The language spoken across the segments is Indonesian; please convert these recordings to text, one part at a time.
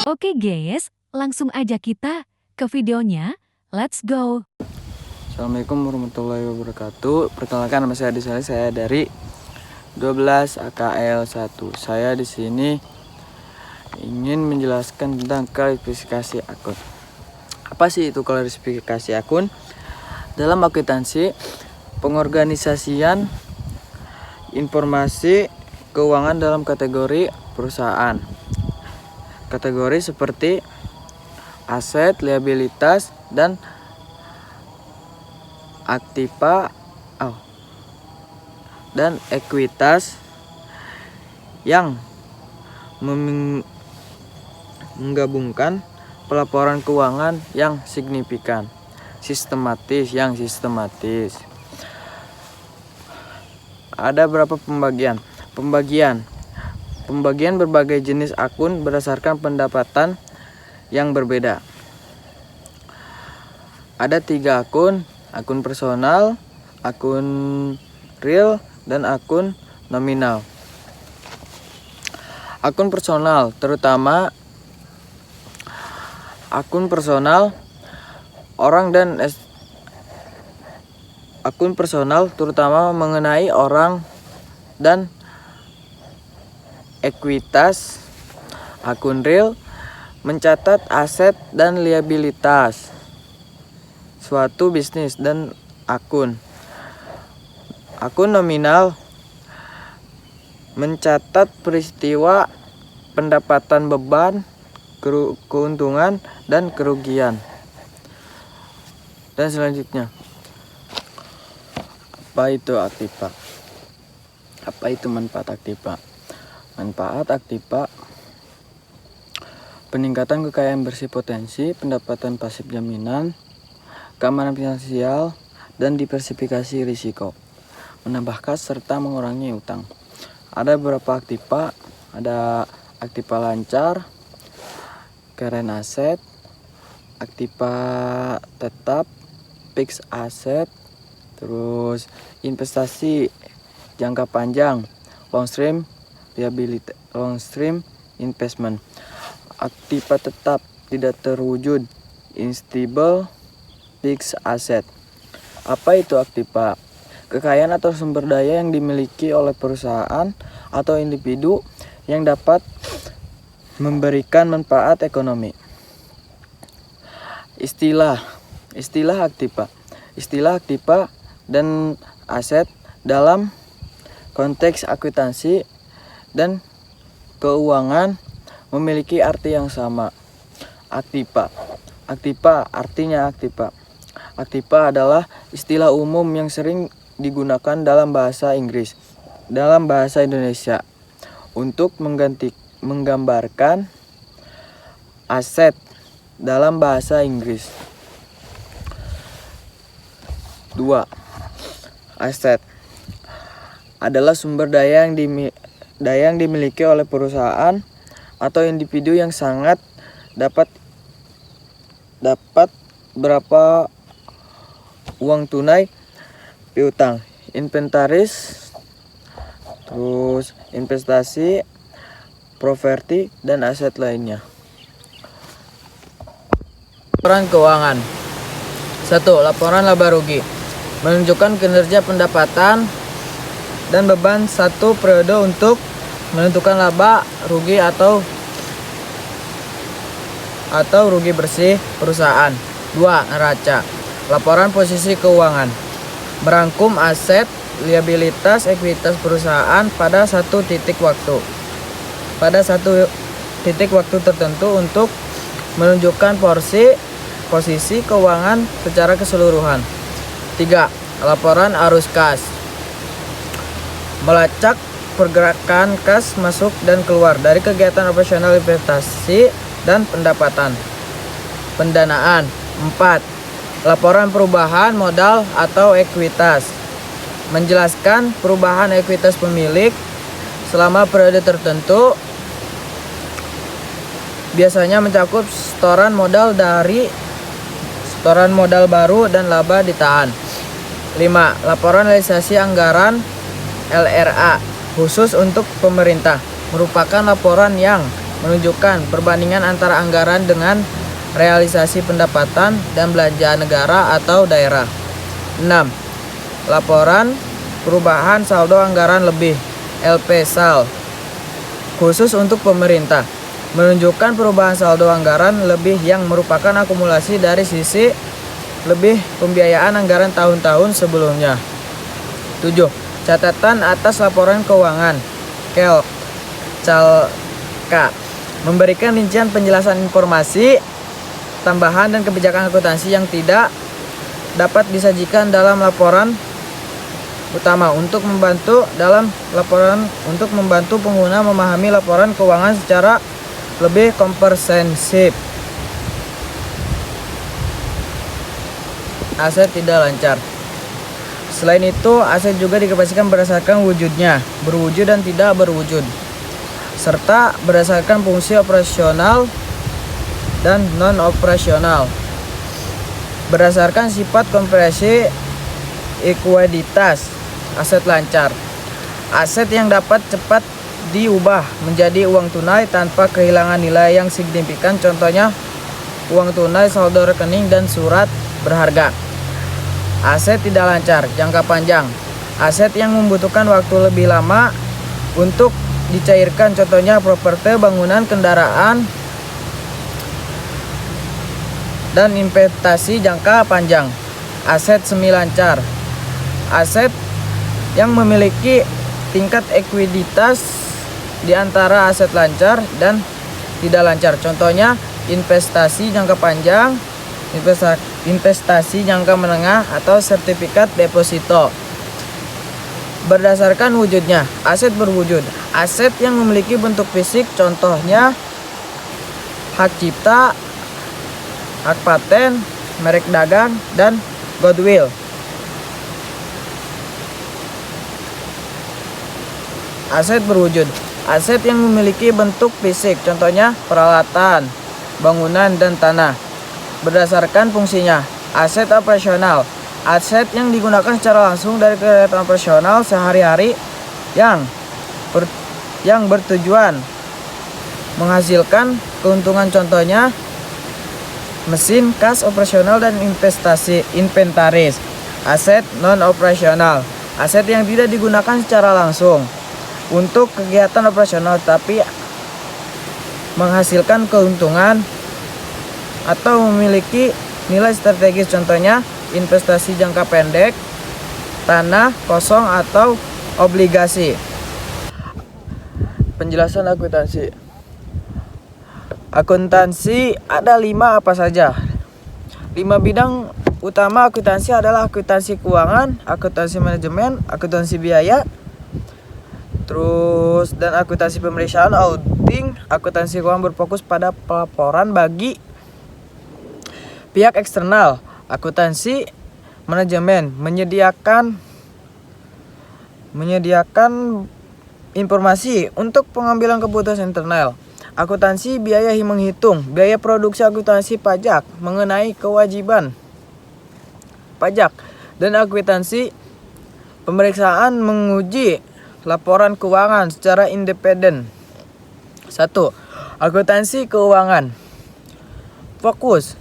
Oke guys, langsung aja kita ke videonya. Let's go. Assalamualaikum warahmatullahi wabarakatuh. Perkenalkan, nama saya Adi Saleh, saya dari 12 AKL 1. Saya di sini ingin menjelaskan tentang klasifikasi akun. Apa sih itu klasifikasi akun? Dalam akuntansi, pengorganisasian informasi keuangan dalam kategori perusahaan. Kategori seperti aset, liabilitas, dan aktiva dan ekuitas yang menggabungkan pelaporan keuangan yang signifikan, sistematis. Ada berapa pembagian? Pembagian berbagai jenis akun berdasarkan pendapatan yang berbeda. Ada 3 akun: akun personal, akun real, dan akun nominal. Akun personal terutama mengenai orang dan ekuitas. Akun real mencatat aset dan liabilitas suatu bisnis dan akun nominal mencatat peristiwa pendapatan, beban, keuntungan, dan kerugian. Dan selanjutnya, apa itu aktiva? Apa itu manfaat aktiva? Manfaat aktiva: peningkatan kekayaan bersih potensi, pendapatan pasif jaminan, keamanan finansial, dan diversifikasi risiko, menambah kas serta mengurangi utang. Ada beberapa aktiva, ada aktiva lancar, current asset, aktiva tetap, fixed asset, terus investasi jangka panjang, long stream investment. Aktiva tetap tidak terwujud, unstable fixed asset. Apa itu aktiva? Kekayaan atau sumber daya yang dimiliki oleh perusahaan atau individu yang dapat memberikan manfaat ekonomi. Istilah aktiva. Istilah aktiva dan aset dalam konteks akuntansi dan keuangan memiliki arti yang sama. Aktiva artinya aktiva. Aktiva adalah istilah umum yang sering digunakan dalam bahasa Inggris, dalam bahasa Indonesia, untuk menggambarkan aset dalam bahasa Inggris. 2. Aset adalah sumber daya yang dimiliki oleh perusahaan atau individu yang sangat dapat berapa uang tunai, piutang, inventaris, terus investasi, properti, dan aset lainnya. Laporan keuangan. 1. Laporan laba rugi menunjukkan kinerja pendapatan dan beban satu periode untuk menentukan laba, rugi atau rugi bersih perusahaan. 2. Neraca. Laporan posisi keuangan merangkum aset, liabilitas, ekuitas perusahaan pada satu titik waktu tertentu untuk menunjukkan posisi keuangan secara keseluruhan. 3. Laporan arus kas melacak pergerakan kas masuk dan keluar dari kegiatan operasional, investasi, dan pendanaan. 4. Laporan perubahan modal atau ekuitas menjelaskan perubahan ekuitas pemilik selama periode tertentu, biasanya mencakup setoran modal baru dan laba ditahan. 5. Laporan realisasi anggaran LRA khusus untuk pemerintah merupakan laporan yang menunjukkan perbandingan antara anggaran dengan realisasi pendapatan dan belanja negara atau daerah. 6. Laporan perubahan saldo anggaran lebih (LP-SAL) khusus untuk pemerintah, menunjukkan perubahan saldo anggaran lebih yang merupakan akumulasi dari sisi lebih pembiayaan anggaran tahun-tahun sebelumnya. 7. Catatan atas laporan keuangan (CALK) memberikan rincian penjelasan informasi tambahan dan kebijakan akuntansi yang tidak dapat disajikan dalam laporan utama untuk membantu pengguna memahami laporan keuangan secara lebih komprehensif. Aset tidak lancar. Selain itu, aset juga dikompensasikan berdasarkan wujudnya, berwujud dan tidak berwujud, serta berdasarkan fungsi operasional dan non-operasional. Berdasarkan sifat konversi ekuiditas, aset lancar. Aset yang dapat cepat diubah menjadi uang tunai tanpa kehilangan nilai yang signifikan, contohnya uang tunai, saldo rekening, dan surat berharga. Aset tidak lancar jangka panjang. Aset yang membutuhkan waktu lebih lama untuk dicairkan, contohnya properti, bangunan, kendaraan, dan investasi jangka panjang. Aset semi lancar. Aset yang memiliki tingkat ekuiditas di antara aset lancar dan tidak lancar, contohnya investasi jangka panjang, investasi jangka menengah, atau sertifikat deposito. Berdasarkan wujudnya, aset berwujud. Aset yang memiliki bentuk fisik, contohnya hak cipta, hak paten, merek dagang, dan goodwill. Aset berwujud. Aset yang memiliki bentuk fisik, contohnya peralatan, bangunan, dan tanah. Berdasarkan fungsinya. Aset operasional. Aset yang digunakan secara langsung dari kegiatan operasional sehari-hari yang bertujuan menghasilkan keuntungan, contohnya mesin, kas operasional, dan inventaris. Aset non-operasional. Aset yang tidak digunakan secara langsung untuk kegiatan operasional tapi menghasilkan keuntungan atau memiliki nilai strategis, contohnya investasi jangka pendek, tanah kosong, atau obligasi. Penjelasan akuntansi. Akuntansi ada 5 apa saja? 5 bidang utama akuntansi adalah akuntansi keuangan, akuntansi manajemen, akuntansi biaya, dan akuntansi pemeriksaan auditing. Akuntansi keuangan berfokus pada pelaporan bagi pihak eksternal. Akuntansi manajemen menyediakan informasi untuk pengambilan keputusan internal. Akuntansi biaya menghitung biaya produksi. Akuntansi pajak mengenai kewajiban pajak, dan akuntansi pemeriksaan menguji laporan keuangan secara independen. 1. Akuntansi keuangan fokus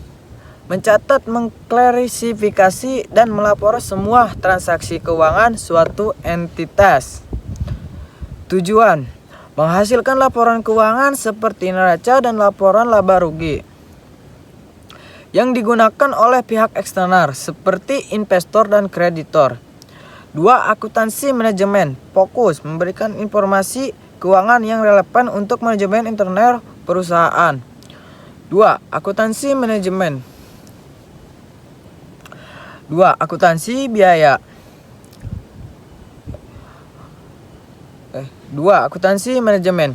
mencatat, mengklasifikasi, dan melapor semua transaksi keuangan suatu entitas. Tujuan menghasilkan laporan keuangan seperti neraca dan laporan laba rugi yang digunakan oleh pihak eksternal seperti investor dan kreditor. 2. Akuntansi manajemen fokus memberikan informasi keuangan yang relevan untuk manajemen internal perusahaan. 2. Akuntansi manajemen. 2. Akuntansi biaya. 2. Akuntansi manajemen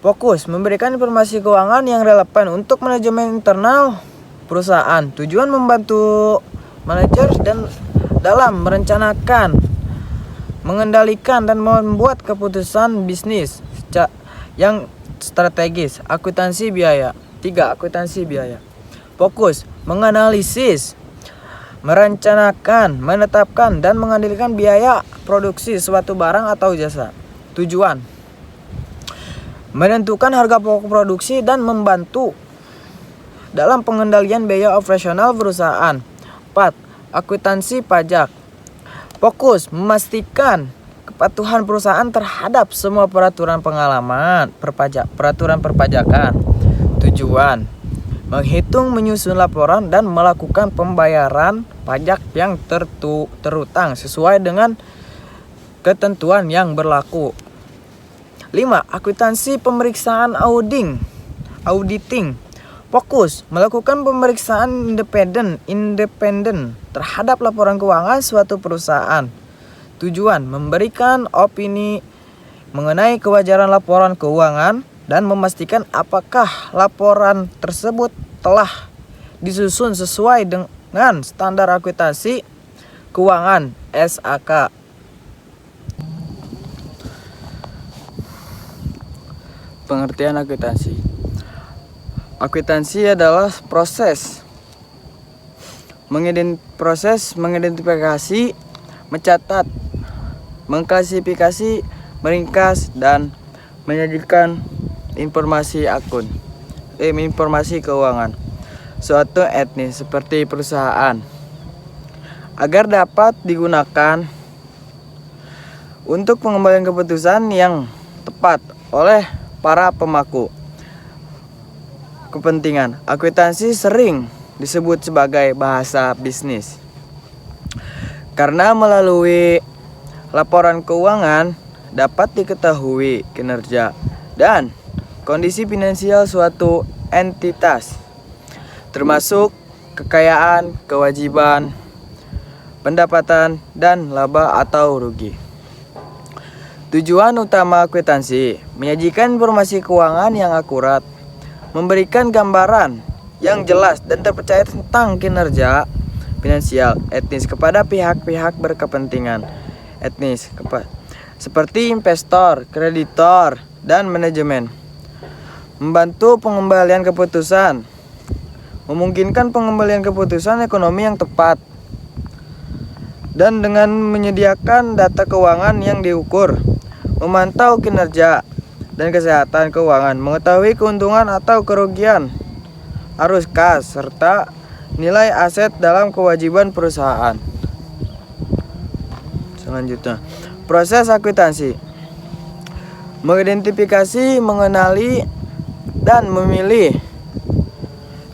fokus memberikan informasi keuangan yang relevan untuk manajemen internal perusahaan. Tujuan membantu manajer dan dalam merencanakan, mengendalikan, dan membuat keputusan bisnis yang strategis. Akuntansi biaya. 3. Akuntansi biaya fokus menganalisis, merencanakan, menetapkan, dan mengendalikan biaya produksi suatu barang atau jasa. Tujuan menentukan harga pokok produksi dan membantu dalam pengendalian biaya operasional perusahaan. 4. Akuntansi pajak. Fokus memastikan kepatuhan perusahaan terhadap semua peraturan peraturan perpajakan. Tujuan menghitung, menyusun laporan dan melakukan pembayaran pajak yang terutang sesuai dengan ketentuan yang berlaku. 5. Akuntansi pemeriksaan auditing. Fokus melakukan pemeriksaan independen terhadap laporan keuangan suatu perusahaan. Tujuan memberikan opini mengenai kewajaran laporan keuangan dan memastikan apakah laporan tersebut telah disusun sesuai dengan standar akuntansi keuangan (SAK). Pengertian akuntansi. Akuntansi adalah proses mengidentifikasi, mencatat, mengklasifikasi, meringkas, dan menyajikan informasi keuangan suatu etnis seperti perusahaan agar dapat digunakan untuk pengembalian keputusan yang tepat oleh para pemangku kepentingan. Akuntansi sering disebut sebagai bahasa bisnis karena melalui laporan keuangan dapat diketahui kinerja dan kondisi finansial suatu entitas, termasuk kekayaan, kewajiban, pendapatan, dan laba atau rugi. Tujuan utama akuntansi menyajikan informasi keuangan yang akurat, memberikan gambaran yang jelas dan terpercaya tentang kinerja finansial etnis kepada pihak-pihak berkepentingan etnis seperti investor, kreditor, dan manajemen. Membantu pengembalian keputusan, memungkinkan pengembalian keputusan ekonomi yang tepat, dan dengan menyediakan data keuangan yang diukur, memantau kinerja dan kesehatan keuangan, mengetahui keuntungan atau kerugian arus kas, serta nilai aset dalam kewajiban perusahaan. Selanjutnya, proses akuntansi. Mengidentifikasi, mengenali, dan memilih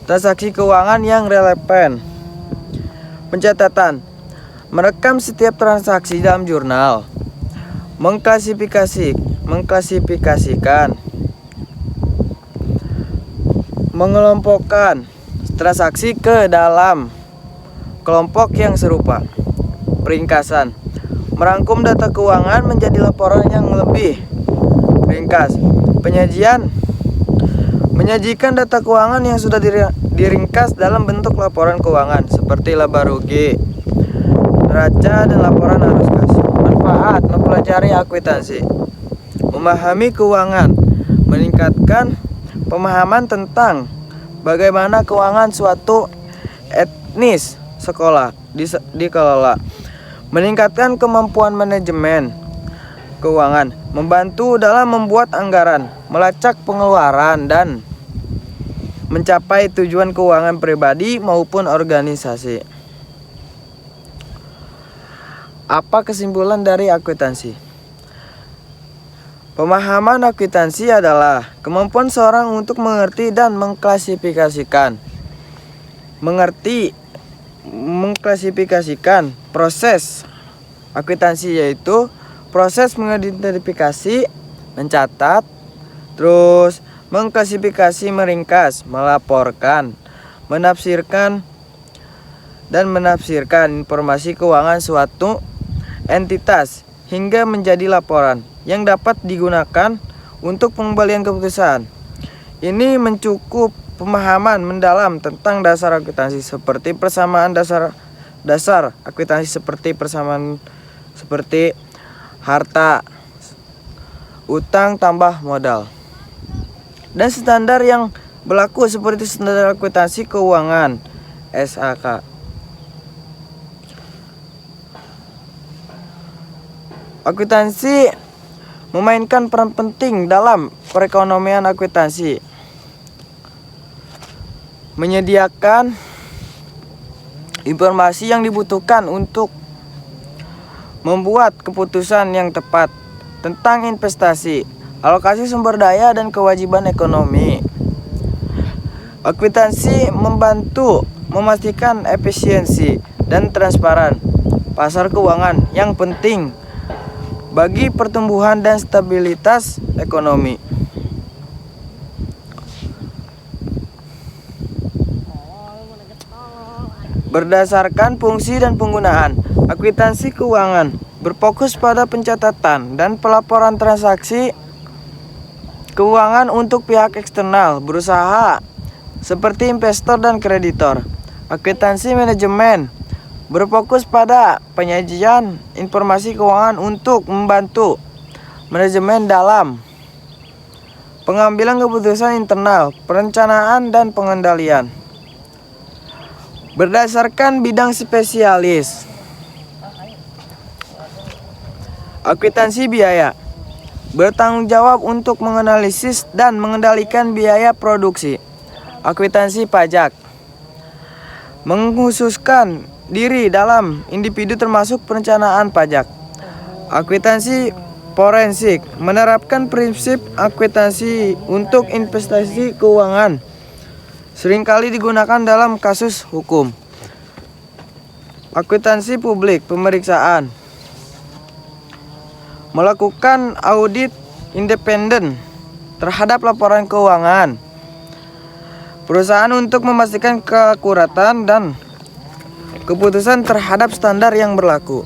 transaksi keuangan yang relevan. Pencatatan, merekam setiap transaksi dalam jurnal. Mengklasifikasikan, mengelompokkan transaksi ke dalam kelompok yang serupa. Peringkasan, merangkum data keuangan menjadi laporan yang lebih ringkas. Penyajian, menyajikan data keuangan yang sudah diringkas dalam bentuk laporan keuangan seperti laba rugi, neraca, dan laporan arus kas. Manfaat mempelajari akuntansi. Memahami keuangan, meningkatkan pemahaman tentang bagaimana keuangan suatu etnis sekolah dikelola. Meningkatkan kemampuan manajemen keuangan, membantu dalam membuat anggaran, melacak pengeluaran, dan mencapai tujuan keuangan pribadi maupun organisasi. Apa kesimpulan dari akuntansi? Pemahaman akuntansi adalah kemampuan seorang untuk mengerti dan mengklasifikasikan proses akuntansi, yaitu proses mengidentifikasi, mencatat, terus mengklasifikasi, meringkas, melaporkan, menafsirkan informasi keuangan suatu entitas hingga menjadi laporan yang dapat digunakan untuk pengembalian keputusan. Ini mencukup pemahaman mendalam tentang dasar akuntansi seperti persamaan dasar akuntansi seperti harta, utang tambah modal, dan standar yang berlaku seperti standar akuntansi keuangan (SAK). Akuntansi memainkan peran penting dalam perekonomian akuntansi. Menyediakan informasi yang dibutuhkan untuk membuat keputusan yang tepat tentang investasi, alokasi sumber daya, dan kewajiban ekonomi. Akuntansi membantu memastikan efisiensi dan transparan pasar keuangan yang penting bagi pertumbuhan dan stabilitas ekonomi. Berdasarkan fungsi dan penggunaan, akuntansi keuangan berfokus pada pencatatan dan pelaporan transaksi keuangan untuk pihak eksternal berusaha seperti investor dan kreditor. Akuntansi manajemen berfokus pada penyajian informasi keuangan untuk membantu manajemen dalam pengambilan keputusan internal, perencanaan, dan pengendalian. Berdasarkan bidang spesialis, akuntansi biaya bertanggung jawab untuk menganalisis dan mengendalikan biaya produksi. Akuntansi pajak mengkhususkan diri dalam individu termasuk perencanaan pajak. Akuntansi forensik menerapkan prinsip akuntansi untuk investasi keuangan, seringkali digunakan dalam kasus hukum. Akuntansi publik pemeriksaan melakukan audit independen terhadap laporan keuangan perusahaan untuk memastikan keakuratan dan keputusan terhadap standar yang berlaku.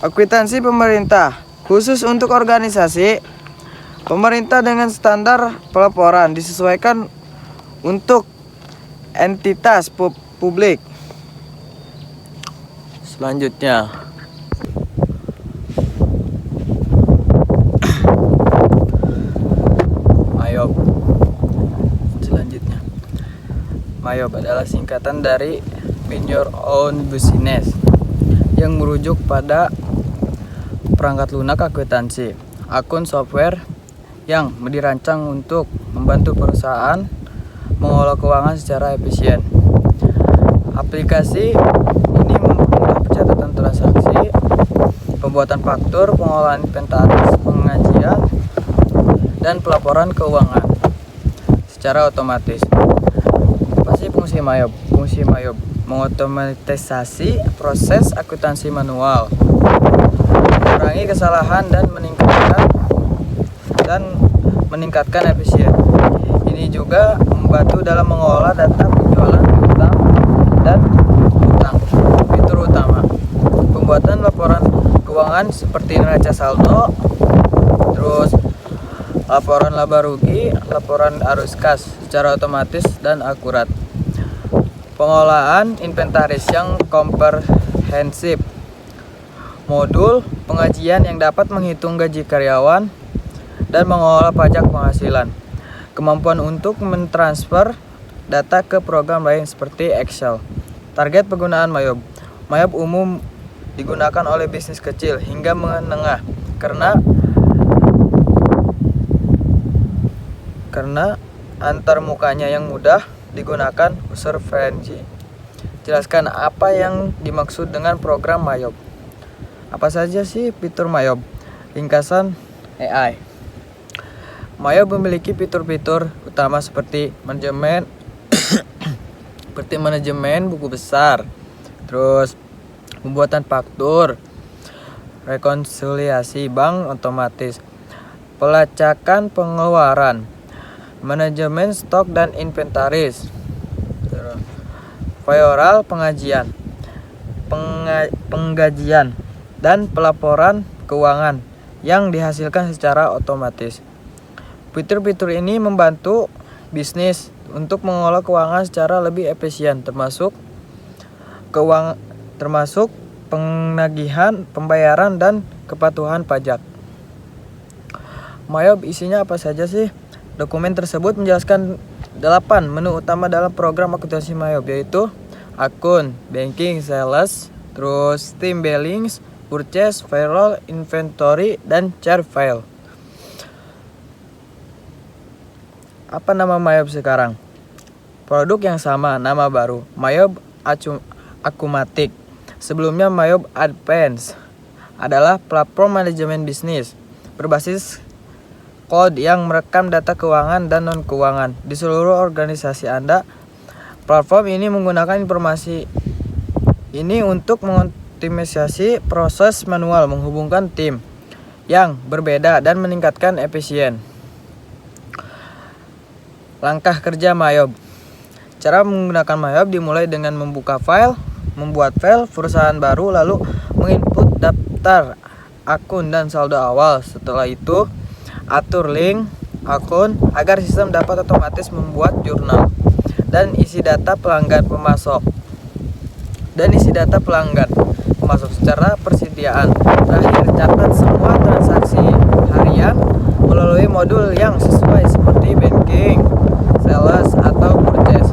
Akuntansi pemerintah khusus untuk organisasi pemerintah dengan standar pelaporan disesuaikan untuk entitas publik. Selanjutnya, MAYOB adalah singkatan dari Mind Your Own Business yang merujuk pada perangkat lunak akuntansi, akun software yang dirancang untuk membantu perusahaan mengelola keuangan secara efisien. Aplikasi ini mempermudah pencatatan transaksi, pembuatan faktur, pengolahan inventaris, pengajian, dan pelaporan keuangan secara otomatis. Apa sih fungsi MAYOB? Fungsi MAYOB mengotomatisasi proses akuntansi manual, mengurangi kesalahan dan meningkatkan efisien. Ini juga membantu dalam mengolah data penjualan piutang dan utang. Fitur utama: pembuatan laporan keuangan seperti neraca saldo, terus laporan laba rugi, laporan arus kas secara otomatis dan akurat. Pengolahan inventaris yang komprehensif. Modul pengajian yang dapat menghitung gaji karyawan dan mengolah pajak penghasilan. Kemampuan untuk mentransfer data ke program lain seperti Excel. Target penggunaan MAYOB. MAYOB umum digunakan oleh bisnis kecil hingga menengah karena antarmukanya yang mudah digunakan user-friendly. Jelaskan apa yang dimaksud dengan program MAYOB. Apa saja sih fitur MAYOB? Ringkasan AI. MAYOB memiliki fitur-fitur utama seperti manajemen buku besar, terus pembuatan faktur, rekonsiliasi bank otomatis, pelacakan pengeluaran, manajemen stok dan inventaris, payroll penggajian, dan pelaporan keuangan yang dihasilkan secara otomatis. Fitur-fitur ini membantu bisnis untuk mengelola keuangan secara lebih efisien, termasuk penagihan, pembayaran, dan kepatuhan pajak. MAYOB isinya apa saja sih? Dokumen tersebut menjelaskan 8 menu utama dalam program akuntansi MAYOB, yaitu akun, banking, sales, terus team billings, purchase, payroll, inventory, dan chart file. Apa nama Mayob sekarang? Produk yang sama, nama baru, Mayob Akumatik. Sebelumnya Mayob Advance adalah platform manajemen bisnis berbasis cloud yang merekam data keuangan dan non-keuangan di seluruh organisasi Anda. Platform ini menggunakan informasi ini untuk mengoptimisasi proses manual, menghubungkan tim yang berbeda dan meningkatkan efisien. Langkah kerja Mayob. Cara menggunakan Mayob dimulai dengan membuat file perusahaan baru, lalu menginput daftar akun dan saldo awal. Setelah itu, atur link akun agar sistem dapat otomatis membuat jurnal dan isi data pelanggan pemasok secara persediaan. Terakhir, catat semua transaksi harian melalui modul yang sesuai seperti banking, sales, atau purchase.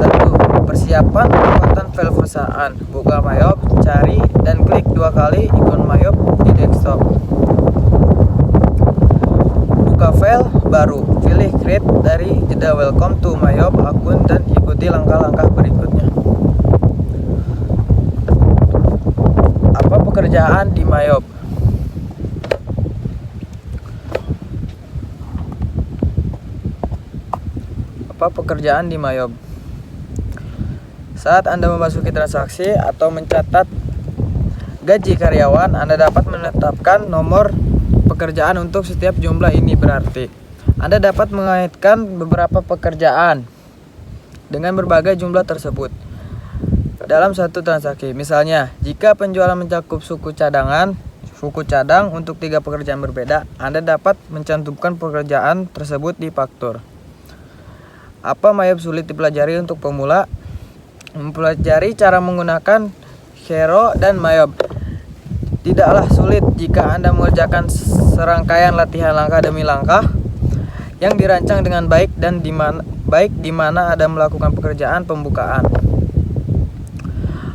1. Persiapan pembuatan file perusahaan. Buka Mayob, cari dan klik 2 kali ikon Mayob di desktop. Buka file baru, pilih create dari jeda welcome to Mayob akun dan ikuti langkah-langkah berikutnya. Apa pekerjaan di Mayob? Pekerjaan di Mayob. Saat Anda memasuki transaksi atau mencatat gaji karyawan, Anda dapat menetapkan nomor pekerjaan untuk setiap jumlah. Ini berarti Anda dapat mengaitkan beberapa pekerjaan dengan berbagai jumlah tersebut dalam satu transaksi. Misalnya, jika penjualan mencakup suku cadang untuk 3 pekerjaan berbeda, Anda dapat mencantumkan pekerjaan tersebut di faktur. Apa Mayob sulit dipelajari untuk pemula? Mempelajari cara menggunakan Xero dan Mayob tidaklah sulit jika Anda mengerjakan serangkaian latihan langkah demi langkah yang dirancang dengan baik dan di mana Anda melakukan pekerjaan pembukaan.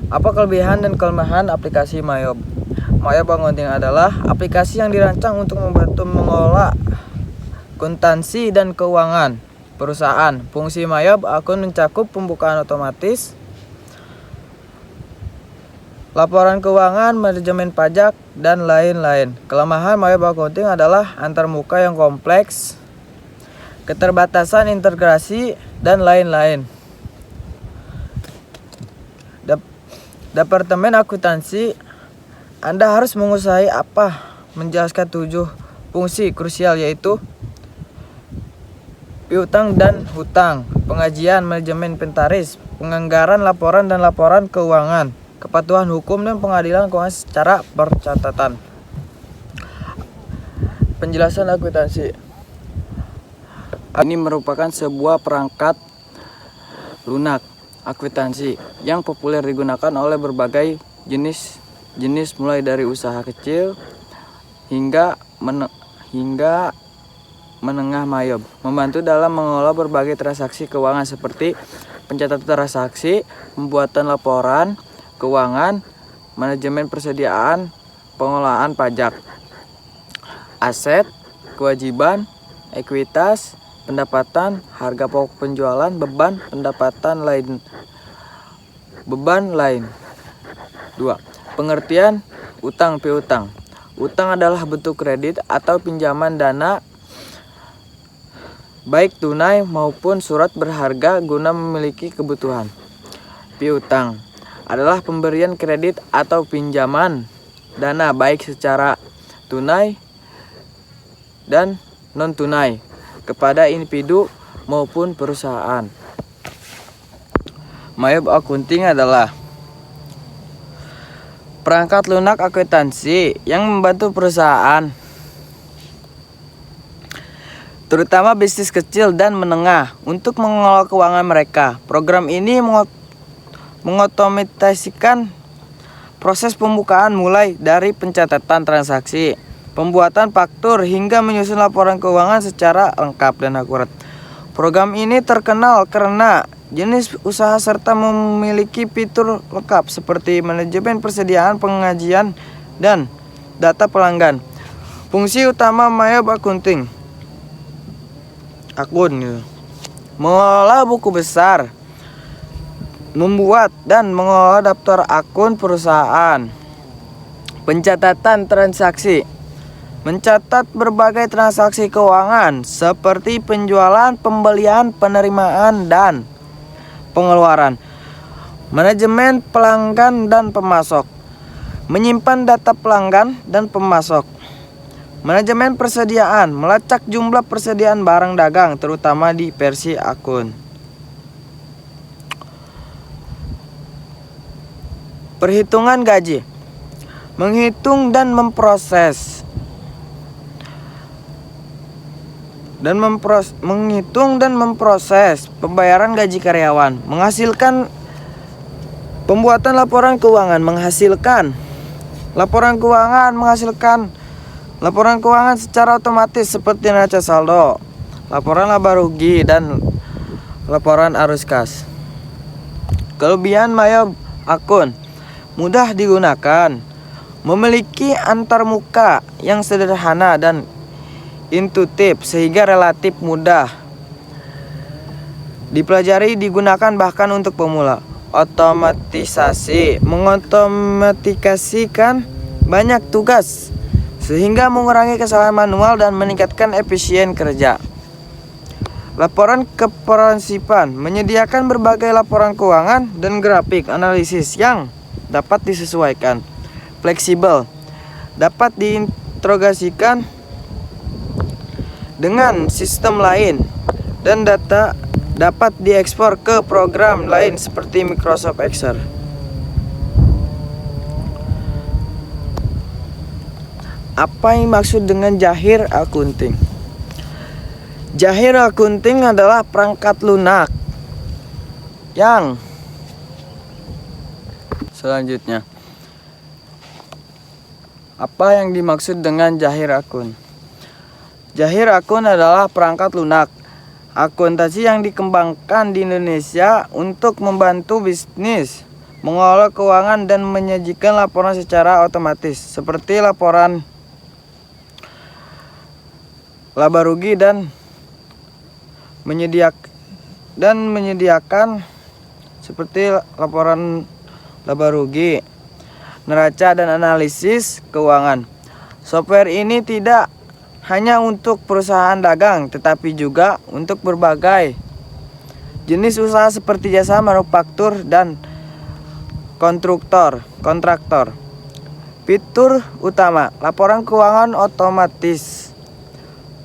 Apa kelebihan dan kelemahan aplikasi Mayob? Mayob Accounting adalah aplikasi yang dirancang untuk membantu mengelola akuntansi dan keuangan perusahaan. Fungsi Mayob akun mencakup pembukaan otomatis, laporan keuangan, manajemen pajak, dan lain-lain. Kelemahan Mayob Accounting adalah antarmuka yang kompleks, keterbatasan integrasi, dan lain-lain. Departemen akuntansi, Anda harus menguasai menjelaskan 7 fungsi krusial, yaitu piutang dan hutang, pengajian, manajemen inventaris, penganggaran, laporan dan laporan keuangan, kepatuhan hukum, dan pengadilan keuangan secara percatatan. Penjelasan akuntansi. Ini merupakan sebuah perangkat lunak akuntansi yang populer digunakan oleh berbagai jenis mulai dari usaha kecil hingga menengah. Mayob membantu dalam mengelola berbagai transaksi keuangan seperti pencatatan transaksi, pembuatan laporan keuangan, manajemen persediaan, pengelolaan pajak, aset, kewajiban, ekuitas, pendapatan, harga pokok penjualan, beban lain. 2. Pengertian utang piutang. Utang adalah bentuk kredit atau pinjaman dana baik tunai maupun surat berharga guna memiliki kebutuhan. Piutang adalah pemberian kredit atau pinjaman dana baik secara tunai dan non-tunai kepada individu maupun perusahaan. Mayob Accounting adalah perangkat lunak akuntansi yang membantu perusahaan, terutama bisnis kecil dan menengah, untuk mengelola keuangan mereka. Program ini mengotomatisasikan proses pembukaan mulai dari pencatatan transaksi, pembuatan faktur, hingga menyusun laporan keuangan secara lengkap dan akurat. Program ini terkenal karena jenis usaha serta memiliki fitur lengkap seperti manajemen persediaan, pengajian, dan data pelanggan. Fungsi utama Mayob Accounting: akun gitu. Mengelola buku besar, membuat dan mengelola daftar akun perusahaan, pencatatan transaksi, mencatat berbagai transaksi keuangan seperti penjualan, pembelian, penerimaan, dan pengeluaran, manajemen pelanggan dan pemasok, menyimpan data pelanggan dan pemasok, manajemen persediaan, melacak jumlah persediaan barang dagang terutama di versi akun. Perhitungan gaji, menghitung dan memproses menghitung dan memproses pembayaran gaji karyawan, menghasilkan pembuatan laporan keuangan, menghasilkan laporan keuangan secara otomatis seperti neraca saldo, laporan laba rugi, dan laporan arus kas. Kelebihan Maya akun: mudah digunakan, memiliki antarmuka yang sederhana dan intuitif sehingga relatif mudah dipelajari, digunakan bahkan untuk pemula. Otomatisasi, mengotomatikasikan banyak tugas sehingga mengurangi kesalahan manual dan meningkatkan efisien kerja. Laporan keperansipan, menyediakan berbagai laporan keuangan dan grafik analisis yang dapat disesuaikan. Fleksibel, dapat diintegrasikan dengan sistem lain dan data dapat diekspor ke program lain seperti Microsoft Excel. Apa yang dimaksud dengan Jahir Accounting? Jahir Accounting adalah perangkat lunak yang selanjutnya. Apa yang dimaksud dengan Jahir Akun? Jahir Akun adalah perangkat lunak akuntansi yang dikembangkan di Indonesia untuk membantu bisnis mengelola keuangan dan menyajikan laporan secara otomatis seperti laporan laba rugi dan menyediakan seperti laporan laba rugi, neraca, dan analisis keuangan. Software ini tidak hanya untuk perusahaan dagang, tetapi juga untuk berbagai jenis usaha seperti jasa manufaktur dan kontraktor. Fitur utama: laporan keuangan otomatis,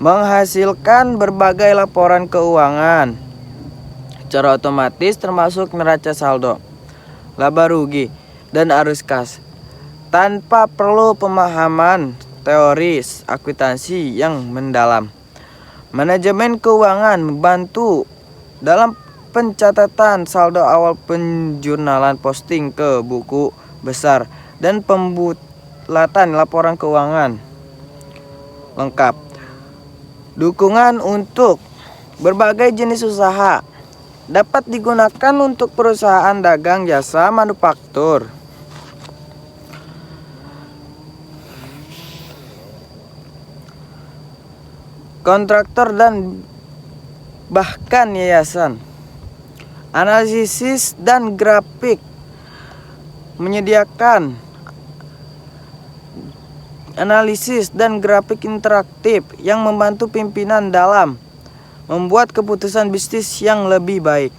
menghasilkan berbagai laporan keuangan secara otomatis termasuk neraca saldo, laba rugi, dan arus kas tanpa perlu pemahaman teori akuntansi yang mendalam. Manajemen keuangan membantu dalam pencatatan saldo awal, penjurnalan, posting ke buku besar, dan pembulatan laporan keuangan lengkap. Dukungan untuk berbagai jenis usaha dapat digunakan untuk perusahaan dagang, jasa manufaktur, kontraktor, dan bahkan yayasan. Analisis dan grafik, menyediakan analisis dan grafik interaktif yang membantu pimpinan dalam membuat keputusan bisnis yang lebih baik.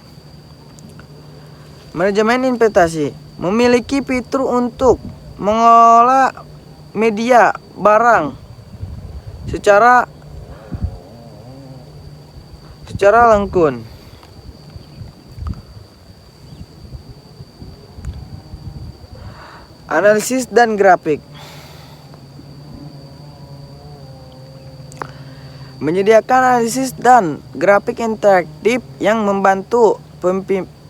Manajemen investasi, memiliki fitur untuk mengelola media barang secara lengkun. Analisis dan grafik, menyediakan analisis dan grafik interaktif yang membantu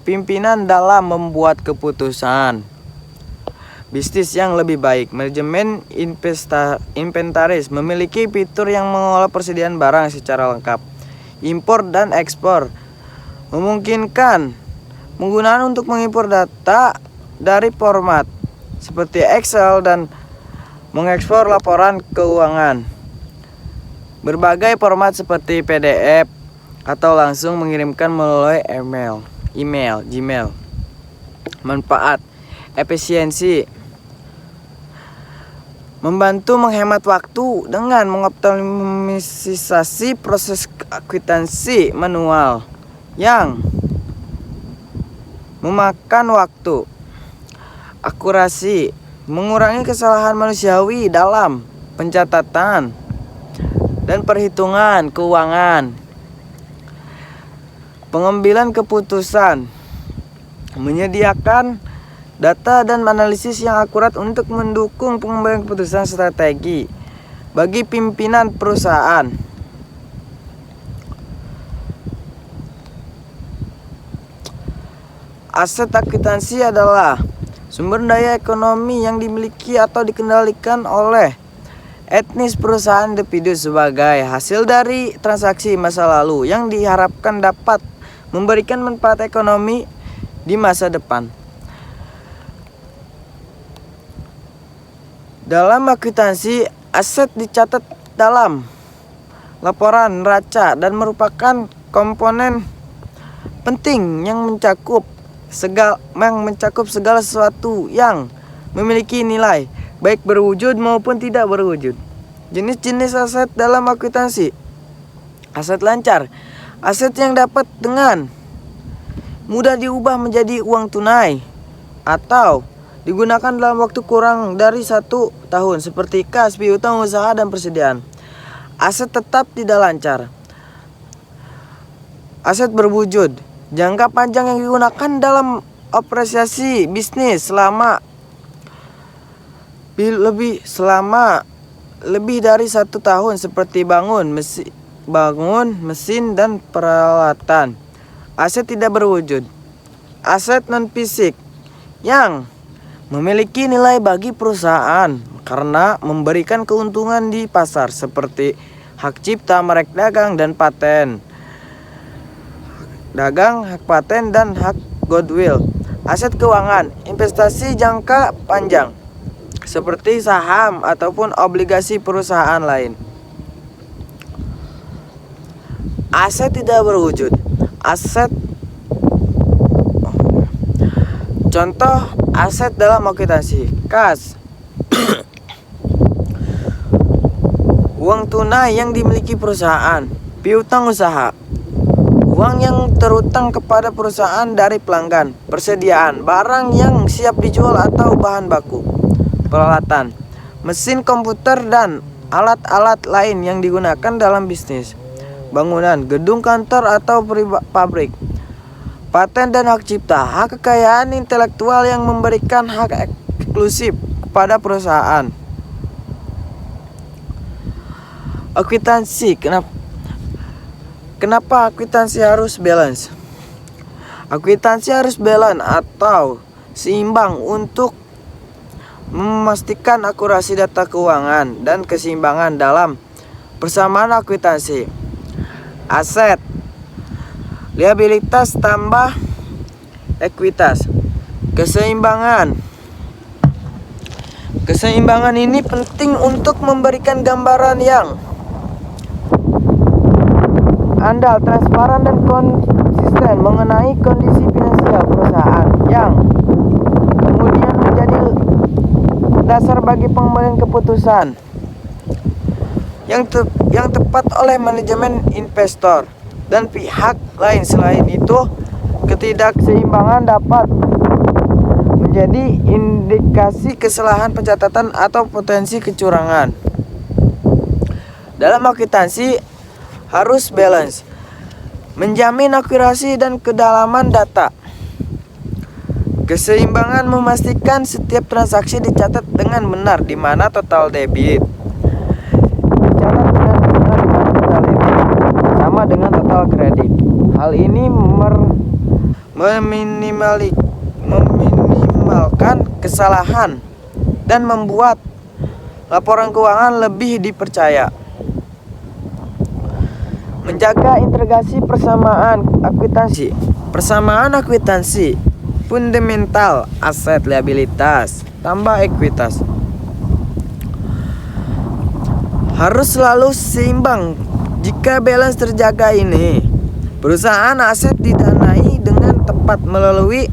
pimpinan dalam membuat keputusan bisnis yang lebih baik. Manajemen inventaris, memiliki fitur yang mengelola persediaan barang secara lengkap. Impor dan ekspor, memungkinkan penggunaan untuk mengimpor data dari format seperti Excel dan mengekspor laporan keuangan berbagai format seperti PDF, atau langsung mengirimkan melalui email, Gmail. Manfaat, efisiensi, membantu menghemat waktu dengan mengoptimalisasi proses akuntansi manual yang memakan waktu. Akurasi, mengurangi kesalahan manusiawi dalam pencatatan dan perhitungan keuangan. Pengambilan keputusan, menyediakan data dan analisis yang akurat untuk mendukung pengambilan keputusan strategi bagi pimpinan perusahaan. Aset akuntansi adalah sumber daya ekonomi yang dimiliki atau dikendalikan oleh etnis perusahaan individu sebagai hasil dari transaksi masa lalu yang diharapkan dapat memberikan manfaat ekonomi di masa depan. Dalam akuntansi, aset dicatat dalam laporan neraca dan merupakan komponen penting yang mencakup segala sesuatu yang memiliki nilai, baik berwujud maupun tidak berwujud. Jenis-jenis aset dalam akuntansi. Aset lancar, aset yang dapat dengan mudah diubah menjadi uang tunai atau digunakan dalam waktu kurang dari 1 tahun seperti kas, piutang usaha, dan persediaan. Aset tetap tidak lancar. Aset berwujud, jangka panjang yang digunakan dalam operasi bisnis selama lebih dari 1 tahun seperti bangun, mesin, dan peralatan. Aset tidak berwujud. Aset non-fisik yang memiliki nilai bagi perusahaan karena memberikan keuntungan di pasar seperti hak cipta, merek dagang, dan paten. Hak paten, dan hak goodwill. Aset keuangan, investasi jangka panjang seperti saham ataupun obligasi perusahaan lain. Aset tidak berwujud. Contoh aset dalam akuntansi: kas, uang tunai yang dimiliki perusahaan, piutang usaha, uang yang terutang kepada perusahaan dari pelanggan, persediaan barang yang siap dijual atau bahan baku, peralatan, mesin komputer, dan alat-alat lain yang digunakan dalam bisnis, bangunan, gedung kantor atau pabrik. Paten dan hak cipta, hak kekayaan intelektual yang memberikan hak eksklusif kepada perusahaan. Akuntansi, kenapa akuntansi harus balance? Akuntansi harus balance atau seimbang untuk memastikan akurasi data keuangan dan keseimbangan dalam persamaan akuntansi. Aset, liabilitas tambah ekuitas. Keseimbangan ini penting untuk memberikan gambaran yang andal, transparan, dan konsisten mengenai kondisi finansial perusahaan yang kemudian menjadi dasar bagi pengambilan keputusan yang tepat oleh manajemen, investor, dan pihak lain. Selain itu, ketidakseimbangan dapat menjadi indikasi kesalahan pencatatan atau potensi kecurangan. Dalam akuntansi harus balance, menjamin akurasi dan kedalaman data. Keseimbangan memastikan setiap transaksi dicatat dengan benar, di mana total debit sama dengan total kredit. Hal ini meminimalkan kesalahan dan membuat laporan keuangan lebih dipercaya. Menjaga integrasi persamaan akuntansi. Persamaan akuntansi fundamental, aset, liabilitas tambah ekuitas harus selalu seimbang. Jika balance terjaga ini, Perusahaan aset didanai dengan tepat melalui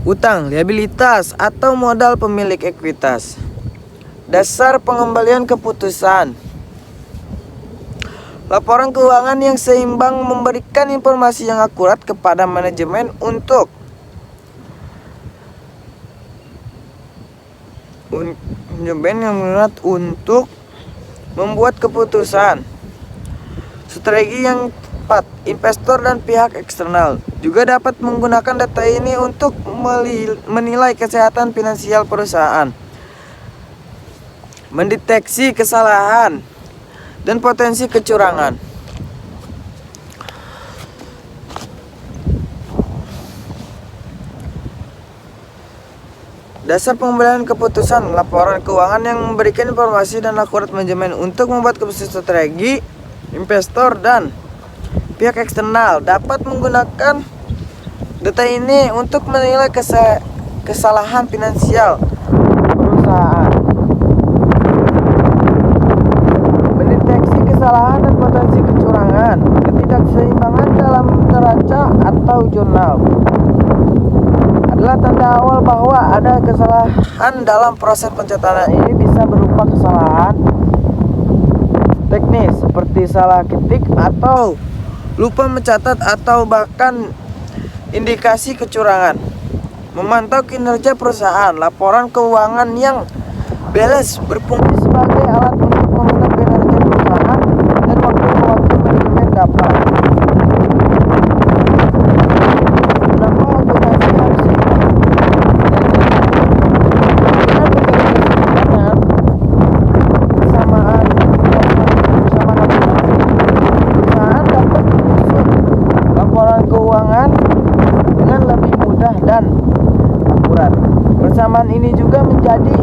utang, liabilitas, atau modal pemilik ekuitas. Dasar pengembalian keputusan. Laporan keuangan yang seimbang memberikan informasi yang akurat kepada manajemen untuk membuat keputusan. Strategi yang tepat, investor dan pihak eksternal juga dapat menggunakan data ini untuk menilai kesehatan finansial perusahaan, mendeteksi kesalahan dan potensi kecurangan. Dasar pengembalian keputusan. Laporan keuangan yang memberikan informasi dan akurat manajemen untuk membuat keputusan. Strategi investor dan pihak eksternal dapat menggunakan data ini untuk menilai kesalahan finansial perusahaan, mendeteksi kesalahan dan potensi kecurangan, ketidakseimbangan dalam neraca atau jurnal adalah tanda awal bahwa ada kesalahan dalam proses pencatatan. Ini bisa berupa kesalahan teknis seperti salah ketik atau lupa mencatat atau bahkan indikasi kecurangan. Memantau kinerja perusahaan. Laporan keuangan yang balance berfungsi sebagai alat untuk memantau kinerja perusahaan dan waktu-waktu manajemen dapat. Kenapa akuntansi harus dan akurat. Persamaan ini juga menjadi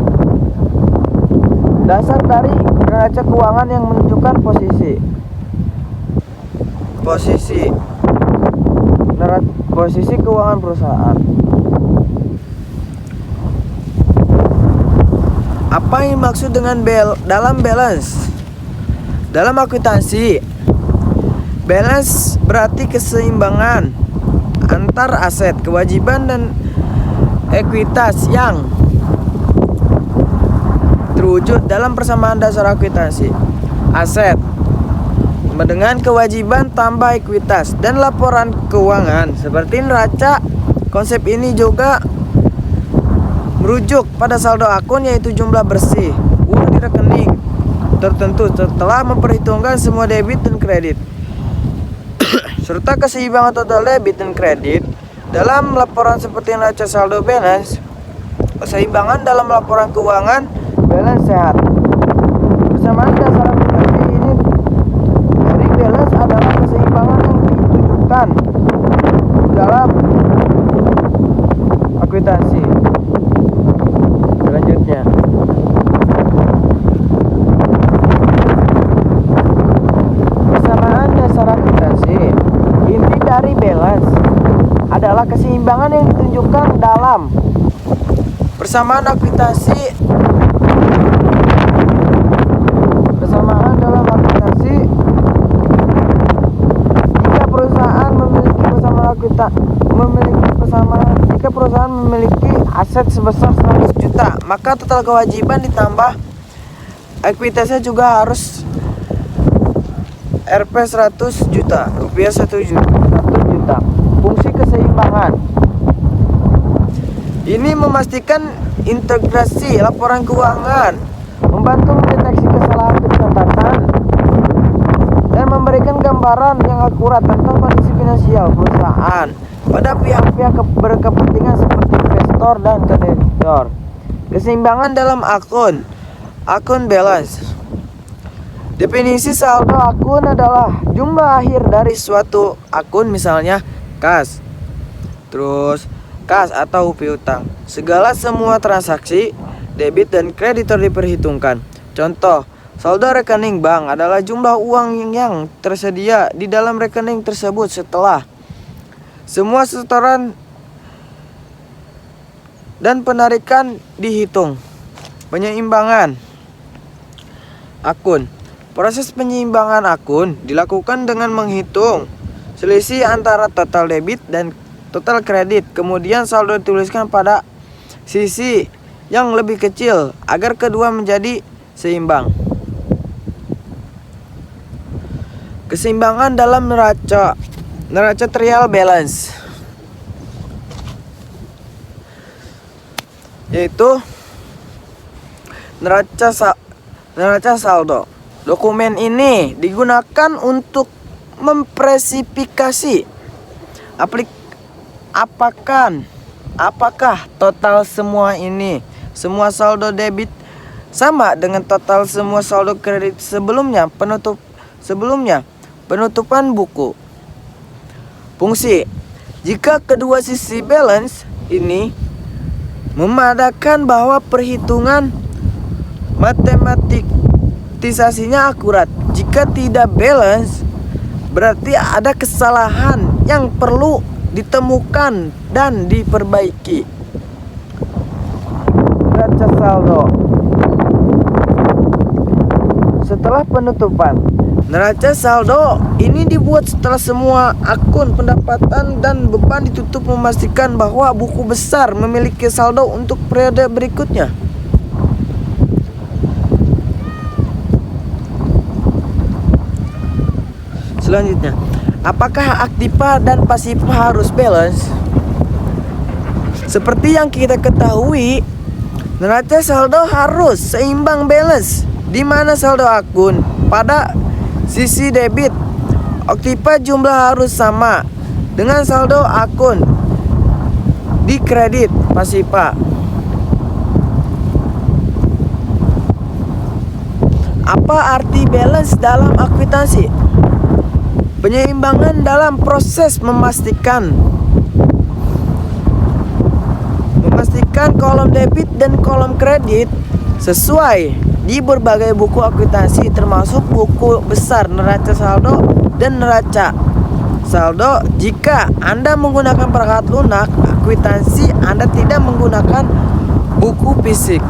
dasar dari neraca keuangan yang menunjukkan posisi keuangan perusahaan. Apa yang dimaksud dengan dalam balance? Dalam akuntansi, balance berarti keseimbangan antar aset, kewajiban, dan ekuitas yang terwujud dalam persamaan dasar akuntansi. Aset dengan kewajiban tambah ekuitas dan laporan keuangan seperti neraca. Konsep ini juga merujuk pada saldo akun, yaitu jumlah bersih uang di rekening tertentu setelah memperhitungkan semua debit dan kredit serta keseimbangan total debit dan kredit. Dalam laporan seperti neraca saldo balance, keseimbangan dalam laporan keuangan balance sehat. Persamaan dasar akuntansi ini dari balance adalah keseimbangan yang ditunjukkan dalam akuntansi. Selanjutnya, persamaan dasar akuntansi. Inti dari balance adalah keseimbangan yang ditunjukkan dalam persamaan akuntansi. Persamaan dalam akuntansi. Jika perusahaan memiliki aset sebesar 100 juta, maka total kewajiban ditambah ekuitasnya juga harus Rp 100 juta, rupiah 1 juta. Fungsi keseimbangan ini memastikan integrasi laporan keuangan, membantu mendeteksi kesalahan pencatatan, dan memberikan gambaran yang akurat tentang kondisi finansial perusahaan pada pihak-pihak berkepentingan seperti investor dan kreditor. Keseimbangan dalam akun balance. Definisi saldo akun adalah jumlah akhir dari suatu akun, misalnya kas, terus kas atau piutang. Semua transaksi debit dan kreditor diperhitungkan. Contoh, saldo rekening bank adalah jumlah uang yang tersedia di dalam rekening tersebut setelah semua setoran dan penarikan dihitung. Penyeimbangan akun. Proses penyeimbangan akun dilakukan dengan menghitung selisih antara total debit dan total kredit. Kemudian saldo dituliskan pada sisi yang lebih kecil agar kedua menjadi seimbang. Keseimbangan dalam neraca trial balance, yaitu neraca saldo. Dokumen ini digunakan untuk mempresifikasi apakah total semua saldo debit sama dengan total semua saldo kredit sebelumnya penutupan buku. Fungsi: jika kedua sisi balance ini memadakan bahwa perhitungan matematisasinya akurat. Jika tidak balance, berarti ada kesalahan yang perlu ditemukan dan diperbaiki. Neraca saldo setelah penutupan. Neraca saldo ini dibuat setelah semua akun pendapatan dan beban ditutup, memastikan bahwa buku besar memiliki saldo untuk periode berikutnya. Selanjutnya, apakah aktiva dan pasifa harus balance? Seperti yang kita ketahui, neraca saldo harus seimbang balance, di mana saldo akun pada sisi debit aktiva jumlah harus sama dengan saldo akun di kredit pasifa. Apa arti balance dalam akuntansi? Penyeimbangan dalam proses memastikan kolom debit dan kolom kredit sesuai di berbagai buku akuntansi, termasuk buku besar neraca saldo dan neraca saldo. Jika Anda menggunakan perangkat lunak akuntansi, Anda tidak menggunakan buku fisik.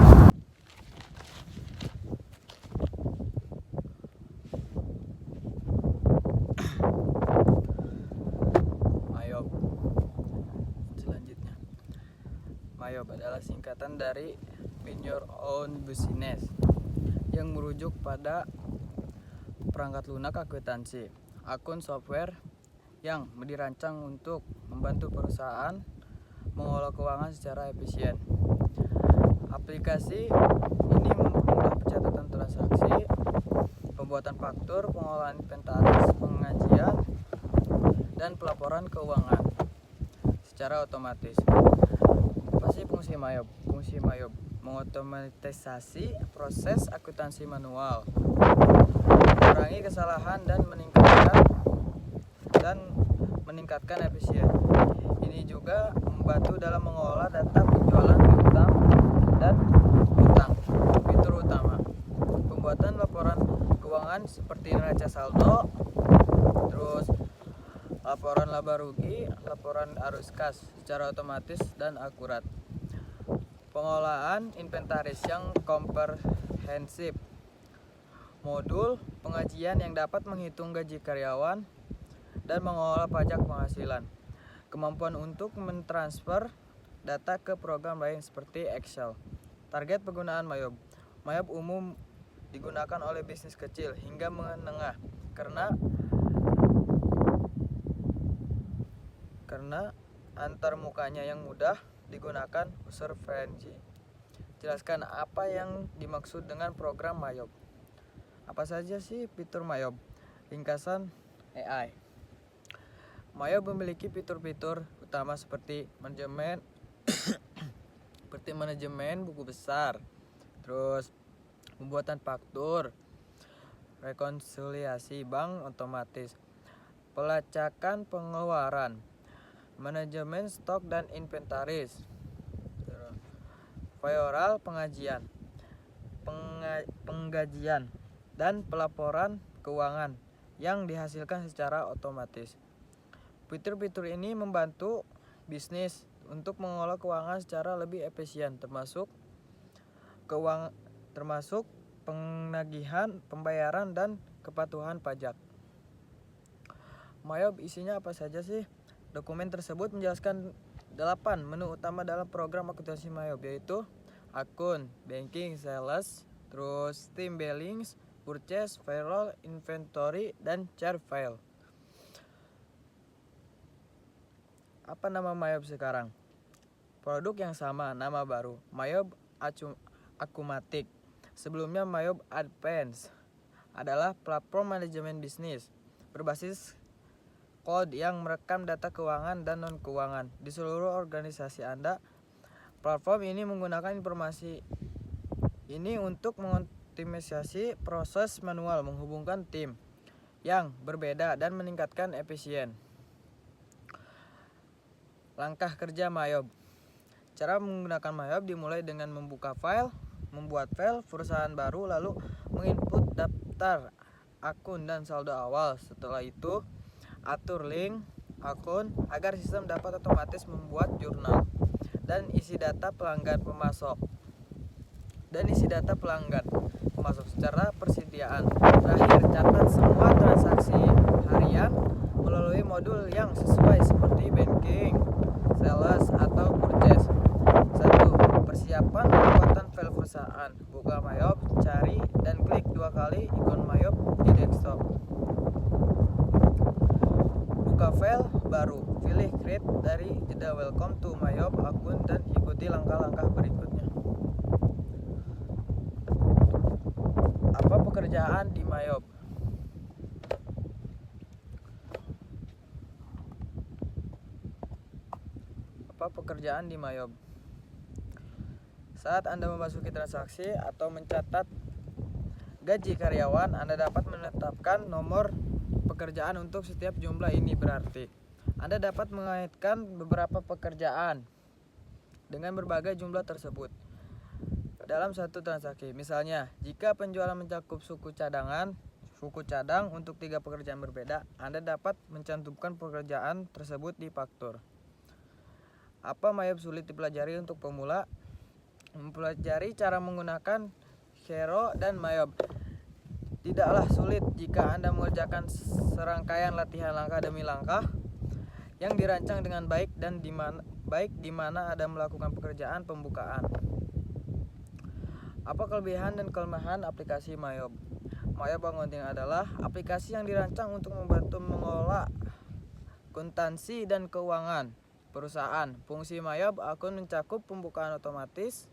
Selanjutnya, MAYOB adalah singkatan dari Mind Your Own Business, yang merujuk pada perangkat lunak akuntansi, akun software yang dirancang untuk membantu perusahaan mengelola keuangan secara efisien. Aplikasi ini mempermudah pencatatan transaksi, pembuatan faktur, pengolahan inventaris, pengajian, dan pelaporan keuangan secara otomatis. Apa sih fungsi MAYOB? Fungsi MAYOB mengotomatisasi proses akuntansi manual, mengurangi kesalahan dan meningkatkan efisien. Ini juga membantu dalam mengelola data penjualan piutang dan utang. Fitur utama: pembuatan laporan keuangan seperti neraca saldo, terus laporan laba rugi, laporan arus kas secara otomatis dan akurat. Pengolahan inventaris yang komprehensif, modul pengajian yang dapat menghitung gaji karyawan dan mengelola pajak penghasilan. Kemampuan untuk mentransfer data ke program lain seperti Excel. Target penggunaan MAYOB. MAYOB umum digunakan oleh bisnis kecil hingga menengah karena antarmukanya yang mudah digunakan user friendly. Jelaskan apa yang dimaksud dengan program MAYOB. Apa saja sih fitur MAYOB? Ringkasan AI. MAYOB memiliki fitur-fitur utama seperti manajemen buku besar, terus pembuatan faktur, rekonsiliasi bank otomatis, pelacakan pengeluaran, manajemen stok dan inventaris, payroll penggajian, dan pelaporan keuangan yang dihasilkan secara otomatis. Fitur-fitur ini membantu bisnis untuk mengelola keuangan secara lebih efisien, termasuk penagihan, pembayaran, dan kepatuhan pajak. Mayob isinya apa saja sih? Dokumen tersebut menjelaskan 8 menu utama dalam program akuntansi Mayob, yaitu akun, banking, sales, terus team billings, purchase, payroll, inventory, dan chart file. Apa nama Mayob sekarang? Produk yang sama, nama baru, Mayob Akumatik. Sebelumnya Mayob Advance adalah platform manajemen bisnis berbasis cloud yang merekam data keuangan dan non-keuangan di seluruh organisasi Anda. Platform ini menggunakan informasi ini untuk mengoptimisasi proses manual, menghubungkan tim yang berbeda dan meningkatkan efisien. Langkah kerja Mayob. Cara menggunakan Mayob dimulai dengan membuat file perusahaan baru, lalu menginput daftar akun dan saldo awal. Setelah itu, atur link akun agar sistem dapat otomatis membuat jurnal dan isi data pelanggan pemasok secara persediaan. Terakhir, catat semua transaksi harian melalui modul yang sesuai seperti banking, sales, atau purchase. 1. Persiapan pembuatan file perusahaan. Buka Mayob, cari dan klik 2 kali ikon Mayob di desktop. Buka file baru, pilih create dari jeda welcome to Mayob akun dan ikuti langkah-langkah berikutnya. Apa pekerjaan di Mayob? Apa pekerjaan di Mayob? Saat Anda memasuki transaksi atau mencatat gaji karyawan, Anda dapat menetapkan nomor pekerjaan untuk setiap jumlah. Ini berarti Anda dapat mengaitkan beberapa pekerjaan dengan berbagai jumlah tersebut dalam satu transaksi. Misalnya, jika penjualan mencakup suku cadang untuk 3 pekerjaan berbeda, Anda dapat mencantumkan pekerjaan tersebut di faktur. Apa Mayob sulit dipelajari untuk pemula? Mempelajari cara menggunakan Xero dan Mayob tidaklah sulit jika Anda mengerjakan serangkaian latihan langkah demi langkah yang dirancang dengan baik dan di mana Anda melakukan pekerjaan pembukaan. Apa kelebihan dan kelemahan aplikasi Mayob? Mayob Accounting adalah aplikasi yang dirancang untuk membantu mengelola akuntansi dan keuangan perusahaan. Fungsi Mayob akun mencakup pembukaan otomatis,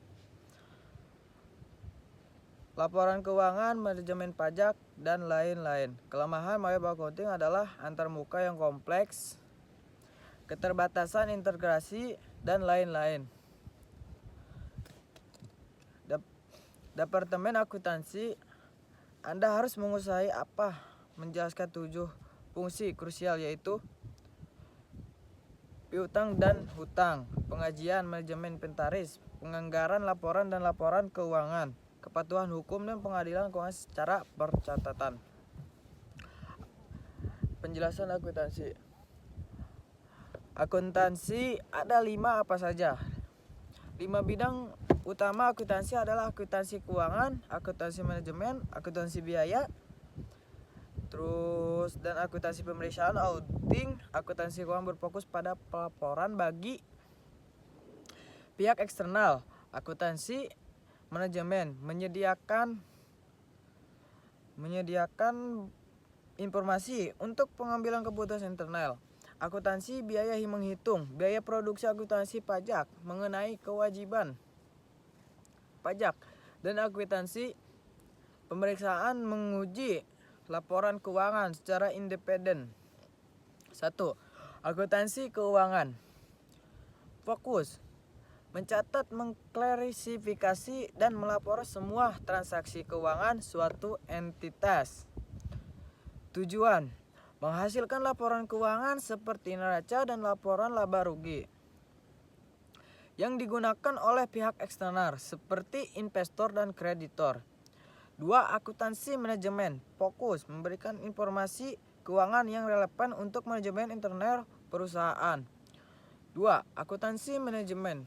laporan keuangan, manajemen pajak, dan lain-lain. Kelemahan Mayob Accounting adalah antarmuka yang kompleks, keterbatasan integrasi, dan lain-lain. Departemen akuntansi, Anda harus menguasai menjelaskan 7 fungsi krusial, yaitu piutang dan hutang, pengajian, manajemen inventaris, penganggaran, laporan dan laporan keuangan, kepatuhan hukum, dan pengadilan keuangan secara percatatan. Penjelasan akuntansi. Akuntansi ada 5 apa saja? 5 bidang utama akuntansi adalah akuntansi keuangan, akuntansi manajemen, akuntansi biaya, dan akuntansi pemeriksaan auditing. Akuntansi keuangan berfokus pada pelaporan bagi pihak eksternal. Akuntansi manajemen menyediakan informasi untuk pengambilan keputusan internal. Akuntansi biaya menghitung biaya produksi. Akuntansi pajak mengenai kewajiban pajak, dan akuntansi pemeriksaan menguji laporan keuangan secara independen. 1. Akuntansi keuangan. Fokus mencatat, mengklarifikasi, dan melapor semua transaksi keuangan suatu entitas. Tujuan menghasilkan laporan keuangan seperti neraca dan laporan laba rugi yang digunakan oleh pihak eksternal seperti investor dan kreditor. 2. Akuntansi manajemen. Fokus memberikan informasi keuangan yang relevan untuk manajemen internal perusahaan. 2. Akuntansi manajemen.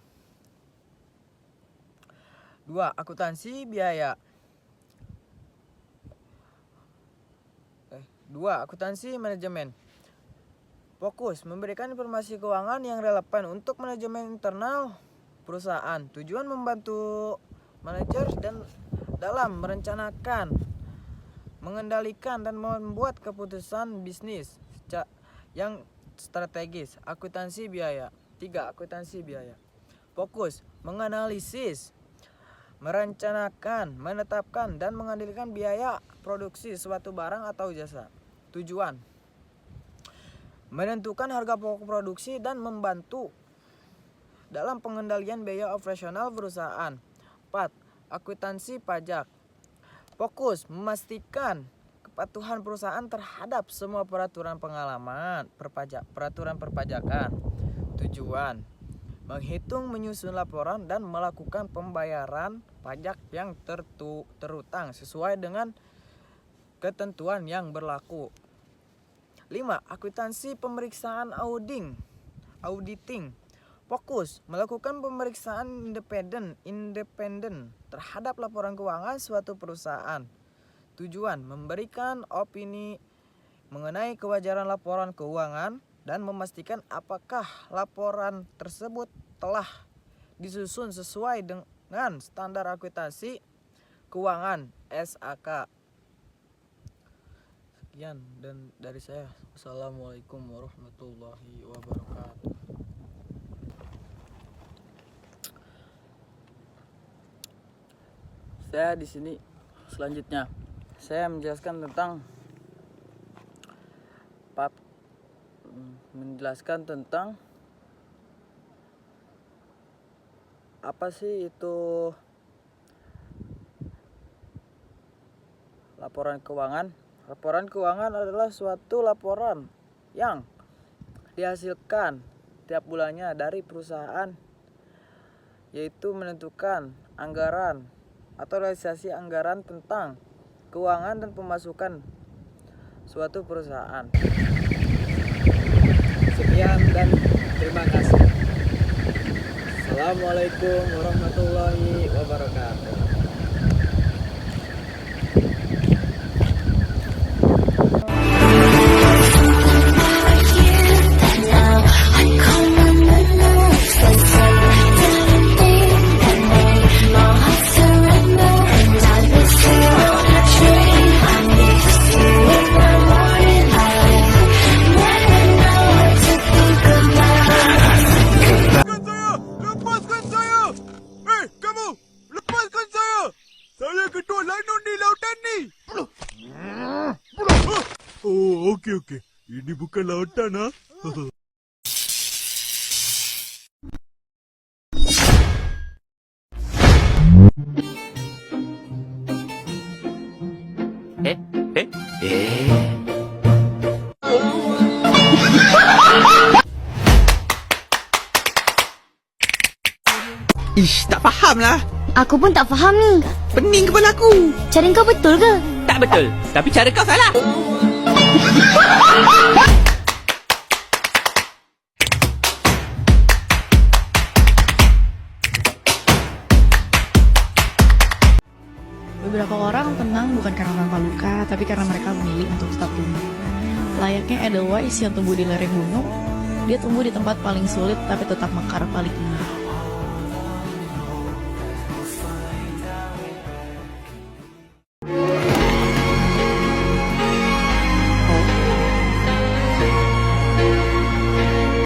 2. Akuntansi biaya. 2. Akuntansi manajemen. Fokus memberikan informasi keuangan yang relevan untuk manajemen internal perusahaan. Tujuan membantu manajer dan dalam merencanakan, mengendalikan dan membuat keputusan bisnis yang strategis. Akuntansi biaya. 3. Akuntansi biaya. Fokus menganalisis, merencanakan, menetapkan dan mengendalikan biaya produksi suatu barang atau jasa. Tujuan menentukan harga pokok produksi dan membantu dalam pengendalian biaya operasional perusahaan. 4. Akuntansi pajak. Fokus memastikan kepatuhan perusahaan terhadap semua peraturan peraturan perpajakan. Tujuan menghitung, menyusun laporan dan melakukan pembayaran pajak yang terutang sesuai dengan ketentuan yang berlaku. 5. Akuntansi pemeriksaan auditing. Fokus melakukan pemeriksaan independen terhadap laporan keuangan suatu perusahaan. Tujuan memberikan opini mengenai kewajaran laporan keuangan dan memastikan apakah laporan tersebut telah disusun sesuai dengan standar akuntansi keuangan (SAK). Sekian dan dari saya. Wassalamualaikum warahmatullahi wabarakatuh. Saya di sini selanjutnya saya menjelaskan tentang apa sih itu laporan keuangan. Laporan keuangan adalah suatu laporan yang dihasilkan tiap bulannya dari perusahaan, yaitu menentukan anggaran atau realisasi anggaran tentang keuangan dan pemasukan suatu perusahaan. Sekian dan terima kasih. Assalamualaikum warahmatullahi wabarakatuh. Oh, okey. Ini bukan lautan, ha? Ish, tak faham lah. Aku pun tak faham ni. Pening kepala aku. Cara kau betul ke? Tak betul. Tapi cara kau salah. Beberapa orang tenang bukan karena tanpa luka, tapi karena mereka memilih untuk tetap tumbuh. Layaknya Edelweiss yang tumbuh di lereng gunung, dia tumbuh di tempat paling sulit tapi tetap mekar paling indah.